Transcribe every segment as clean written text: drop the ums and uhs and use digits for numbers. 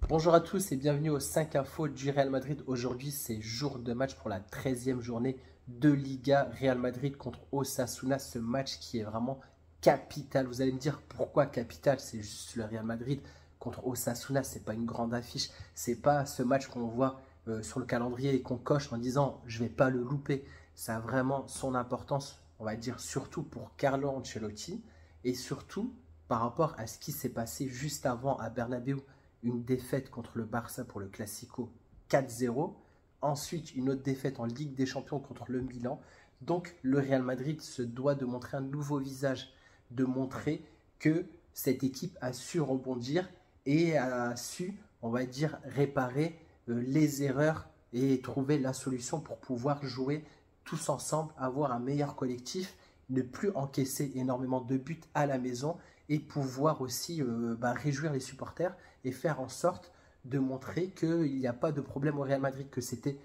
Bonjour à tous et bienvenue aux 5 infos du Real Madrid. Aujourd'hui, c'est jour de match pour la 13e journée de Liga. Real Madrid contre Osasuna, ce match qui est vraiment capital. Vous allez me dire pourquoi capital? C'est juste le Real Madrid contre Osasuna, c'est pas une grande affiche. C'est pas ce match qu'on voit sur le calendrier et qu'on coche en disant je vais pas le louper. Ça a vraiment son importance, on va dire surtout pour Carlo Ancelotti et surtout par rapport à ce qui s'est passé juste avant à Bernabéu. Une défaite contre le Barça pour le Classico 4-0. Ensuite, une autre défaite en Ligue des Champions contre le Milan. Donc, le Real Madrid se doit de montrer un nouveau visage, de montrer que cette équipe a su rebondir et a su, on va dire, réparer les erreurs et trouver la solution pour pouvoir jouer tous ensemble, avoir un meilleur collectif, ne plus encaisser énormément de buts à la maison et pouvoir aussi réjouir les supporters et faire en sorte de montrer qu'il n'y a pas de problème au Real Madrid, que c'était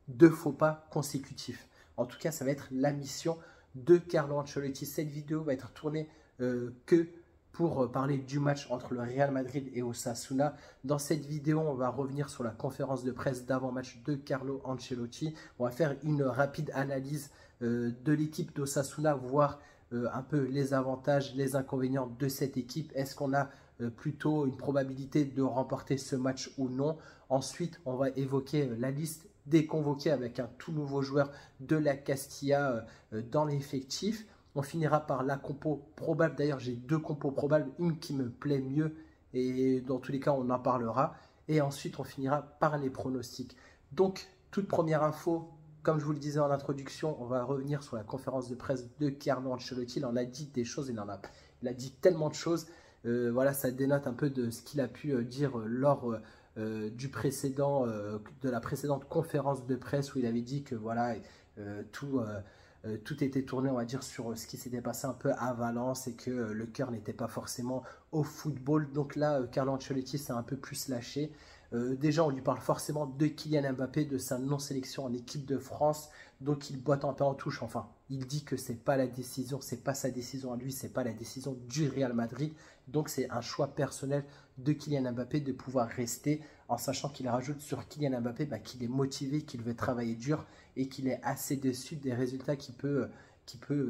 2 faux pas consécutifs. En tout cas, ça va être la mission de Carlo Ancelotti. Cette vidéo va être tournée que pour parler du match entre le Real Madrid et Osasuna. Dans cette vidéo, on va revenir sur la conférence de presse d'avant-match de Carlo Ancelotti. On va faire une rapide analyse de l'équipe d'Osasuna, voir un peu les avantages, les inconvénients de cette équipe. Est-ce qu'on a plutôt une probabilité de remporter ce match ou non? Ensuite, on va évoquer la liste des convoqués avec un tout nouveau joueur de la Castilla dans l'effectif. On finira par la compo probable. D'ailleurs, j'ai 2 compos probables, une qui me plaît mieux et dans tous les cas, on en parlera. Et ensuite, on finira par les pronostics. Donc, toute première info, comme je vous le disais en introduction, on va revenir sur la conférence de presse de Carlo Ancelotti. Il en a dit des choses, il a dit tellement de choses. Voilà, ça dénote un peu de ce qu'il a pu dire lors de la précédente conférence de presse où il avait dit que voilà, tout était tourné, on va dire, sur ce qui s'était passé un peu à Valence et que le cœur n'était pas forcément au football. Donc là, Carlo Ancelotti s'est un peu plus lâché. Déjà, on lui parle forcément de Kylian Mbappé, de sa non-sélection en équipe de France. Donc, il boite un peu en touche. Enfin, il dit que c'est pas la décision, c'est pas sa décision à lui, c'est pas la décision du Real Madrid. Donc, c'est un choix personnel de Kylian Mbappé de pouvoir rester, en sachant qu'il rajoute sur Kylian Mbappé qu'il est motivé, qu'il veut travailler dur et qu'il est assez déçu des résultats qu'il peut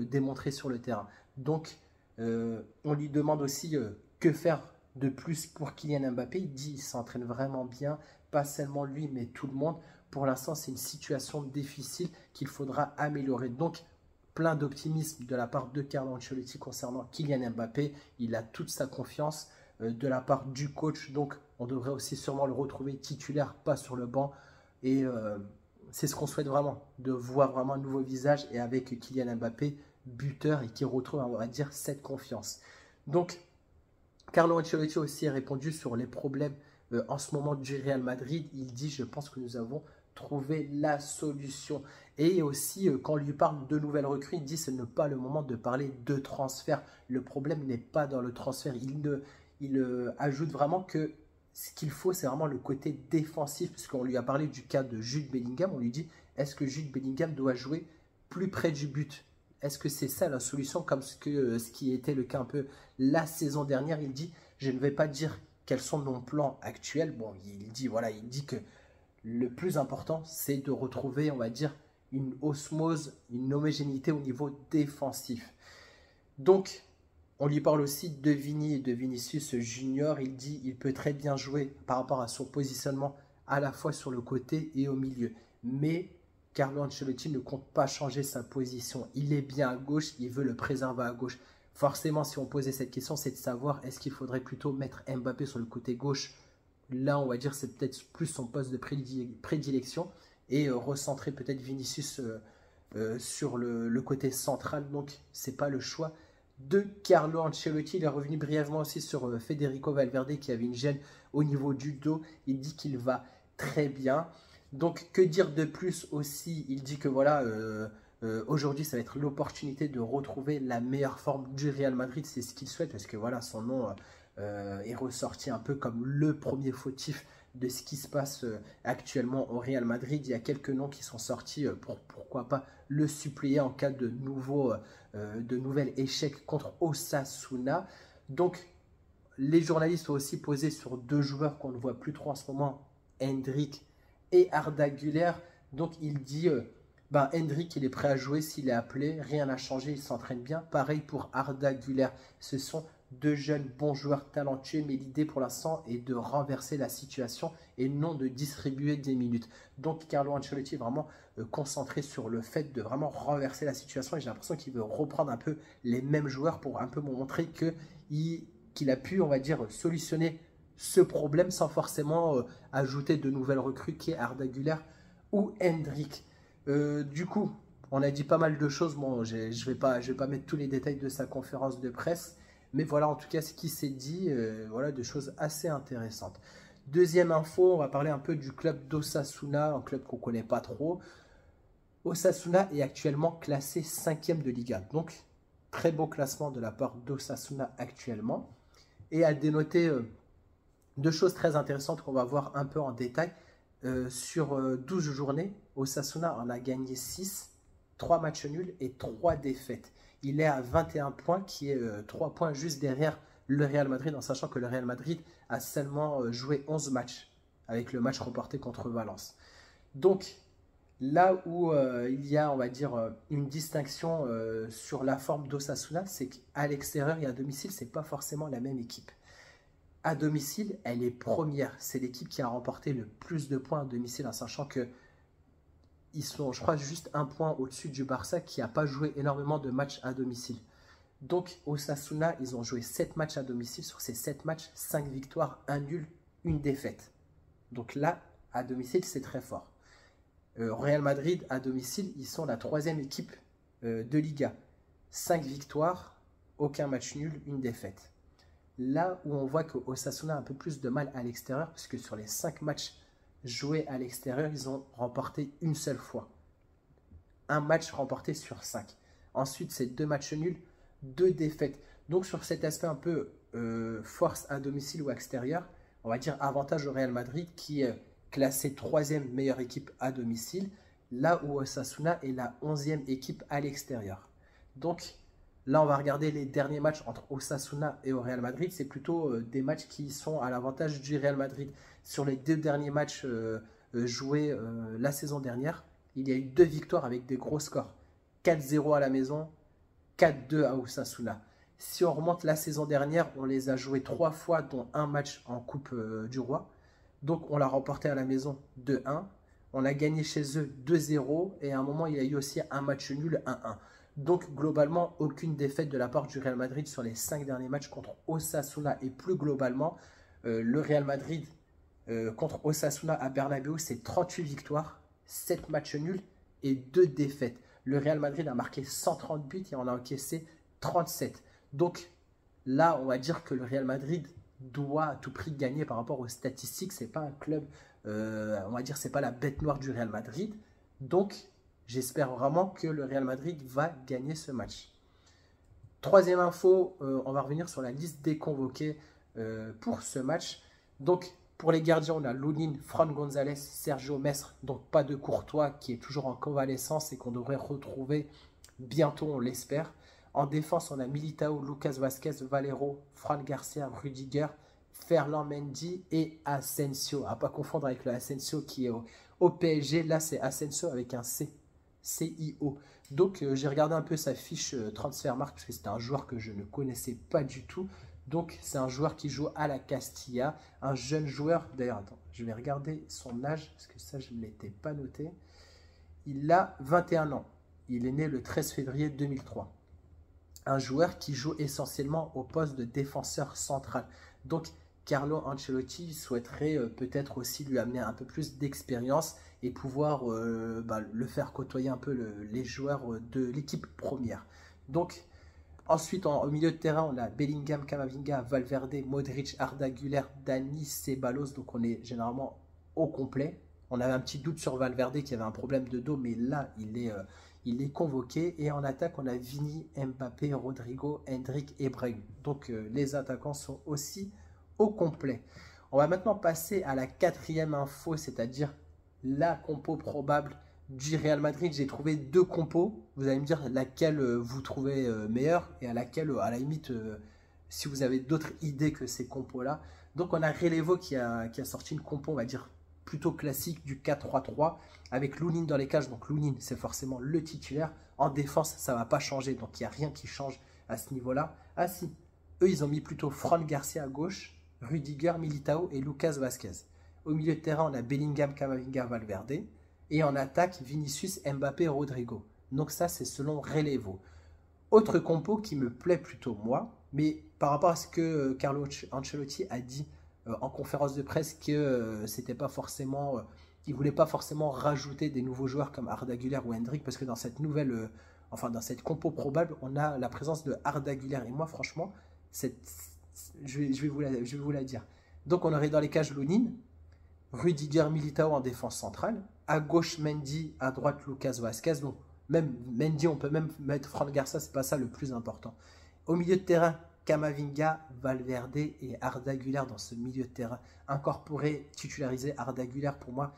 démontrer sur le terrain. Donc, on lui demande aussi que faire de plus pour Kylian Mbappé. Il dit qu'il s'entraîne vraiment bien, pas seulement lui, mais tout le monde. Pour l'instant, c'est une situation difficile qu'il faudra améliorer. Donc, plein d'optimisme de la part de Carlo Ancelotti concernant Kylian Mbappé. Il a toute sa confiance de la part du coach. Donc, on devrait aussi sûrement le retrouver titulaire, pas sur le banc. Et c'est ce qu'on souhaite vraiment, de voir vraiment un nouveau visage et avec Kylian Mbappé, buteur, et qui retrouve, on va dire, cette confiance. Donc, Carlo Ancelotti aussi a répondu sur les problèmes en ce moment du Real Madrid. Il dit, je pense que nous avons trouvé la solution. Et aussi, quand on lui parle de nouvelles recrues, il dit ce n'est pas le moment de parler de transfert. Le problème n'est pas dans le transfert. Il ajoute vraiment que ce qu'il faut, c'est vraiment le côté défensif. Puisqu'on lui a parlé du cas de Jude Bellingham. On lui dit, est-ce que Jude Bellingham doit jouer plus près du but? Est-ce que c'est ça la solution, comme ce qui était le cas un peu la saison dernière? Il dit, je ne vais pas dire quels sont nos plans actuels. Bon, il dit que le plus important, c'est de retrouver, on va dire, une osmose, une homogénéité au niveau défensif. Donc, on lui parle aussi de Vini et de Vinicius Junior. Il dit il peut très bien jouer par rapport à son positionnement à la fois sur le côté et au milieu. Mais Carlo Ancelotti ne compte pas changer sa position. Il est bien à gauche, il veut le préserver à gauche. Forcément, si on posait cette question, c'est de savoir est-ce qu'il faudrait plutôt mettre Mbappé sur le côté gauche. Là, on va dire c'est peut-être plus son poste de prédilection et recentrer peut-être Vinicius sur le côté central. Donc, ce n'est pas le choix de Carlo Ancelotti. Il est revenu brièvement aussi sur Federico Valverde qui avait une gêne au niveau du dos. Il dit qu'il va très bien. Donc, que dire de plus aussi? Il dit que voilà, aujourd'hui, ça va être l'opportunité de retrouver la meilleure forme du Real Madrid. C'est ce qu'il souhaite parce que voilà, son nom est ressorti un peu comme le premier fautif de ce qui se passe actuellement au Real Madrid. Il y a quelques noms qui sont sortis pour pourquoi pas le suppléer en cas de nouvel échec contre Osasuna. Donc, les journalistes ont aussi posé sur deux joueurs qu'on ne voit plus trop en ce moment, Hendrick et Arda Güler. Donc il dit, Hendrick il est prêt à jouer s'il est appelé, rien n'a changé, il s'entraîne bien. Pareil pour Arda Güler, ce sont deux jeunes bons joueurs talentueux, mais l'idée pour l'instant est de renverser la situation et non de distribuer des minutes. Donc Carlo Ancelotti est vraiment concentré sur le fait de vraiment renverser la situation et j'ai l'impression qu'il veut reprendre un peu les mêmes joueurs pour un peu montrer qu'il a pu, on va dire, solutionner ce problème sans forcément ajouter de nouvelles recrues qui est Arda Güler ou Hendrick. Du coup, on a dit pas mal de choses. Bon, je vais pas mettre tous les détails de sa conférence de presse, mais voilà en tout cas ce qui s'est dit, voilà de choses assez intéressantes. Deuxième info, on va parler un peu du club d'Osasuna, un club qu'on ne connaît pas trop. Osasuna est actuellement classé 5e de Liga, donc très beau classement de la part d'Osasuna actuellement. Et à dénoter deux choses très intéressantes qu'on va voir un peu en détail. Sur 12 journées, Osasuna en a gagné 6, 3 matchs nuls et 3 défaites. Il est à 21 points, qui est 3 points juste derrière le Real Madrid, en sachant que le Real Madrid a seulement joué 11 matchs, avec le match remporté contre Valence. Donc, là où il y a, on va dire, une distinction sur la forme d'Osasuna, c'est qu'à l'extérieur et à domicile, ce n'est pas forcément la même équipe. À domicile, elle est première. C'est l'équipe qui a remporté le plus de points à domicile, en sachant que ils sont, je crois, juste un point au-dessus du Barça qui n'a pas joué énormément de matchs à domicile. Donc, Osasuna, ils ont joué 7 matchs à domicile. Sur ces 7 matchs, 5 victoires, 1 nul, 1 défaite. Donc là, à domicile, c'est très fort. Real Madrid, à domicile, ils sont la 3e équipe de Liga. 5 victoires, aucun match nul, 1 défaite. Là où on voit que Osasuna a un peu plus de mal à l'extérieur, puisque sur les 5 matchs joués à l'extérieur, ils ont remporté une seule fois. Un match remporté sur 5. Ensuite, c'est 2 matchs nuls, 2 défaites. Donc sur cet aspect un peu force à domicile ou à extérieur, on va dire avantage au Real Madrid qui est classé 3e meilleure équipe à domicile, là où Osasuna est la 11e équipe à l'extérieur. Donc là, on va regarder les derniers matchs entre Osasuna et au Real Madrid. C'est plutôt des matchs qui sont à l'avantage du Real Madrid. Sur les 2 derniers matchs joués la saison dernière, il y a eu 2 victoires avec des gros scores. 4-0 à la maison, 4-2 à Osasuna. Si on remonte la saison dernière, on les a joués 3 fois, dont un match en Coupe du Roi. Donc on l'a remporté à la maison 2-1. On a gagné chez eux 2-0. Et à un moment, il y a eu aussi un match nul 1-1. Donc globalement, aucune défaite de la part du Real Madrid sur les 5 derniers matchs contre Osasuna. Et plus globalement, le Real Madrid contre Osasuna à Bernabéu, c'est 38 victoires, 7 matchs nuls et 2 défaites. Le Real Madrid a marqué 130 buts et on a encaissé 37. Donc là, on va dire que le Real Madrid doit à tout prix gagner par rapport aux statistiques. C'est pas un club, on va dire, c'est pas la bête noire du Real Madrid. Donc j'espère vraiment que le Real Madrid va gagner ce match. Troisième info, on va revenir sur la liste des convoqués pour ce match. Donc, pour les gardiens, on a Lunin, Fran González, Sergio Mestre, donc pas de Courtois qui est toujours en convalescence et qu'on devrait retrouver bientôt, on l'espère. En défense, on a Militao, Lucas Vázquez, Valero, Fran Garcia, Rudiger, Ferland Mendy et Asensio. À ne pas confondre avec le Asensio qui est au PSG. Là, c'est Asensio avec un C. CIO. Donc, j'ai regardé un peu sa fiche Transfermarkt parce que c'était un joueur que je ne connaissais pas du tout. Donc, c'est un joueur qui joue à la Castilla, un jeune joueur. D'ailleurs, attends, je vais regarder son âge parce que ça, je ne l'étais pas noté. Il a 21 ans. Il est né le 13 février 2003. Un joueur qui joue essentiellement au poste de défenseur central. Donc, Carlo Ancelotti souhaiterait peut-être aussi lui amener un peu plus d'expérience et pouvoir le faire côtoyer un peu les joueurs de l'équipe première. Donc, ensuite, au milieu de terrain, on a Bellingham, Camavinga, Valverde, Modric, Arda Güler, Dani, Ceballos. Donc, on est généralement au complet. On avait un petit doute sur Valverde qui avait un problème de dos, mais là, il est convoqué. Et en attaque, on a Vini, Mbappé, Rodrigo, Hendrick et Brahim. Donc, les attaquants sont aussi au complet. On va maintenant passer à la 4e info, c'est-à-dire la compo probable du Real Madrid. J'ai trouvé 2 compos. Vous allez me dire laquelle vous trouvez meilleure et à laquelle, à la limite, si vous avez d'autres idées que ces compos-là. Donc on a Relevo qui a sorti une compo, on va dire, plutôt classique du 4-3-3 avec Lunin dans les cages. Donc Lunin, c'est forcément le titulaire. En défense, ça ne va pas changer, donc il n'y a rien qui change à ce niveau-là. Ah si, eux, ils ont mis plutôt Fran Garcia à gauche, Rudiger, Militao et Lucas Vazquez. Au milieu de terrain, on a Bellingham, Camavinga, Valverde. Et en attaque, Vinicius, Mbappé, Rodrigo. Donc ça, c'est selon Relevo. Autre compo qui me plaît plutôt moi, mais par rapport à ce que Carlo Ancelotti a dit en conférence de presse que c'était pas forcément, il voulait pas forcément rajouter des nouveaux joueurs comme Arda Güler ou Hendrick, parce que dans cette nouvelle, dans cette compo probable, on a la présence de Arda Güler. Et moi, franchement, je vais vous la dire. Donc, on aurait dans les cages Lunin, Rudiger, Militao en défense centrale, à gauche Mendy, à droite Lucas Vazquez. Donc, même Mendy, on peut même mettre Fran Garcia, c'est pas ça le plus important. Au milieu de terrain, Camavinga, Valverde et Arda Güler dans ce milieu de terrain. Incorporer, titulariser Arda Güler, pour moi,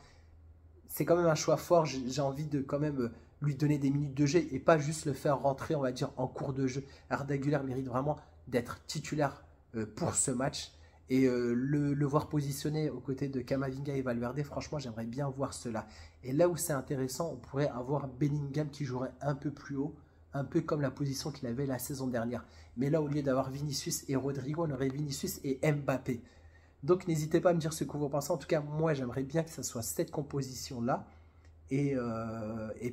c'est quand même un choix fort. J'ai envie de quand même lui donner des minutes de jeu et pas juste le faire rentrer, on va dire, en cours de jeu. Arda Güler mérite vraiment d'être titulaire pour ce match. Et le voir positionné aux côtés de Camavinga et Valverde, franchement, j'aimerais bien voir cela. Et là où c'est intéressant, on pourrait avoir Bellingham qui jouerait un peu plus haut, un peu comme la position qu'il avait la saison dernière. Mais là, au lieu d'avoir Vinicius et Rodrigo, on aurait Vinicius et Mbappé. Donc, n'hésitez pas à me dire ce que vous pensez. En tout cas, moi, j'aimerais bien que ce soit cette composition-là. Et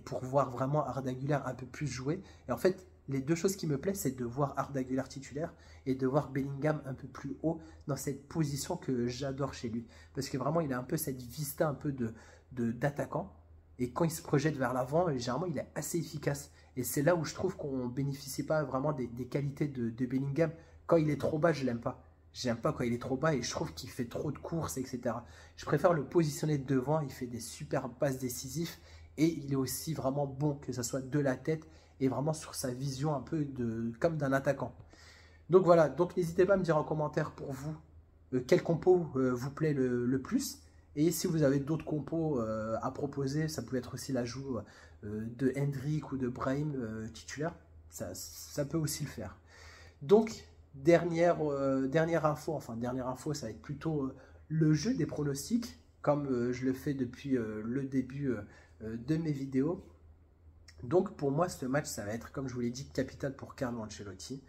pour voir vraiment Arda Güler un peu plus jouer. Et en fait, les deux choses qui me plaisent, c'est de voir Arda Güler titulaire et de voir Bellingham un peu plus haut dans cette position que j'adore chez lui. Parce que vraiment, il a un peu cette vista un peu d'attaquant. Et quand il se projette vers l'avant, généralement, il est assez efficace. Et c'est là où je trouve qu'on ne bénéficie pas vraiment des qualités de Bellingham. Quand il est trop bas, je ne l'aime pas. J'aime pas quand il est trop bas et je trouve qu'il fait trop de courses, etc. Je préfère le positionner devant, il fait des super passes décisives et il est aussi vraiment bon, que ce soit de la tête et vraiment sur sa vision un peu comme d'un attaquant. Donc voilà, donc n'hésitez pas à me dire en commentaire pour vous quel compo vous plaît le plus. Et si vous avez d'autres compos à proposer, ça peut être aussi l'ajout de Hendrick ou de Brahim titulaire, ça peut aussi le faire. Donc, dernière info, ça va être plutôt le jeu des pronostics, comme je le fais depuis le début de mes vidéos. Donc pour moi, ce match, ça va être, comme je vous l'ai dit, capital pour Carlo Ancelotti.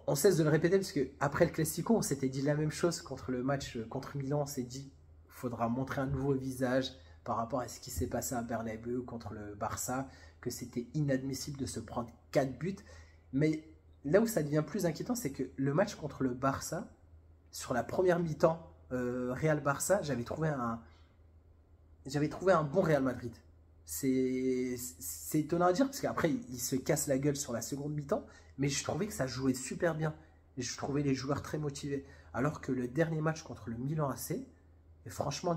On cesse de le répéter parce qu'après le Classico, on s'était dit la même chose contre le match contre Milan. On s'est dit, il faudra montrer un nouveau visage par rapport à ce qui s'est passé à Bernabéu contre le Barça, que c'était inadmissible de se prendre 4 buts. Mais là où ça devient plus inquiétant, c'est que le match contre le Barça, sur la première mi-temps, Real-Barça, j'avais trouvé un bon Real Madrid. C'est étonnant à dire, parce qu'après, il se casse la gueule sur la seconde mi-temps, mais je trouvais que ça jouait super bien. Et je trouvais les joueurs très motivés. Alors que le dernier match contre le Milan AC, et franchement,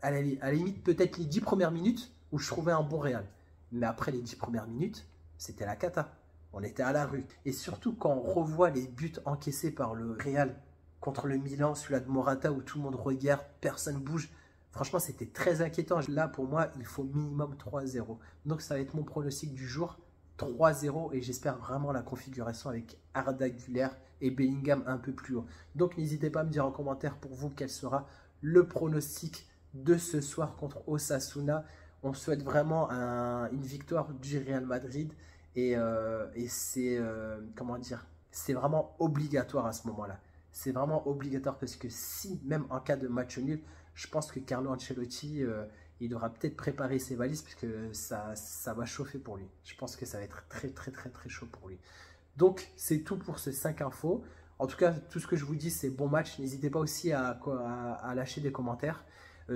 à la limite, peut-être les 10 premières minutes, où je trouvais un bon Real. Mais après les 10 premières minutes, c'était la cata. On était à la rue. Et surtout, quand on revoit les buts encaissés par le Real contre le Milan, celui-là de Morata, où tout le monde regarde, personne ne bouge. Franchement, c'était très inquiétant. Là, pour moi, il faut minimum 3-0. Donc, ça va être mon pronostic du jour. 3-0. Et j'espère vraiment la configuration avec Arda Güler et Bellingham un peu plus haut. Donc, n'hésitez pas à me dire en commentaire pour vous quel sera le pronostic de ce soir contre Osasuna. On souhaite vraiment une victoire du Real Madrid. Et c'est, comment dire, c'est vraiment obligatoire à ce moment-là. C'est vraiment obligatoire parce que si, même en cas de match nul, je pense que Carlo Ancelotti, il devra peut-être préparer ses valises parce que ça va chauffer pour lui. Je pense que ça va être très, très, très, très chaud pour lui. Donc, c'est tout pour ces 5 infos. En tout cas, tout ce que je vous dis, c'est bon match. N'hésitez pas aussi à lâcher des commentaires.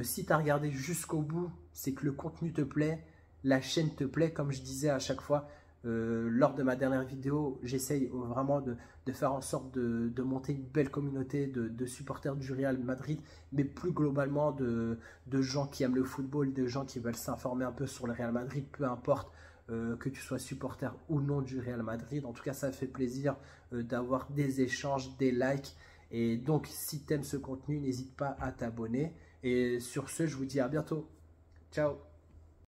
Si tu as regardé jusqu'au bout, c'est que le contenu te plaît, la chaîne te plaît, comme je disais à chaque fois. Lors de ma dernière vidéo, j'essaye vraiment de faire en sorte de monter une belle communauté de supporters du Real Madrid, mais plus globalement de gens qui aiment le football, de gens qui veulent s'informer un peu sur le Real Madrid, peu importe que tu sois supporter ou non du Real Madrid. En tout cas, ça fait plaisir d'avoir des échanges, des likes. Et donc, si tu aimes ce contenu, n'hésite pas à t'abonner. Et sur ce, je vous dis à bientôt. Ciao!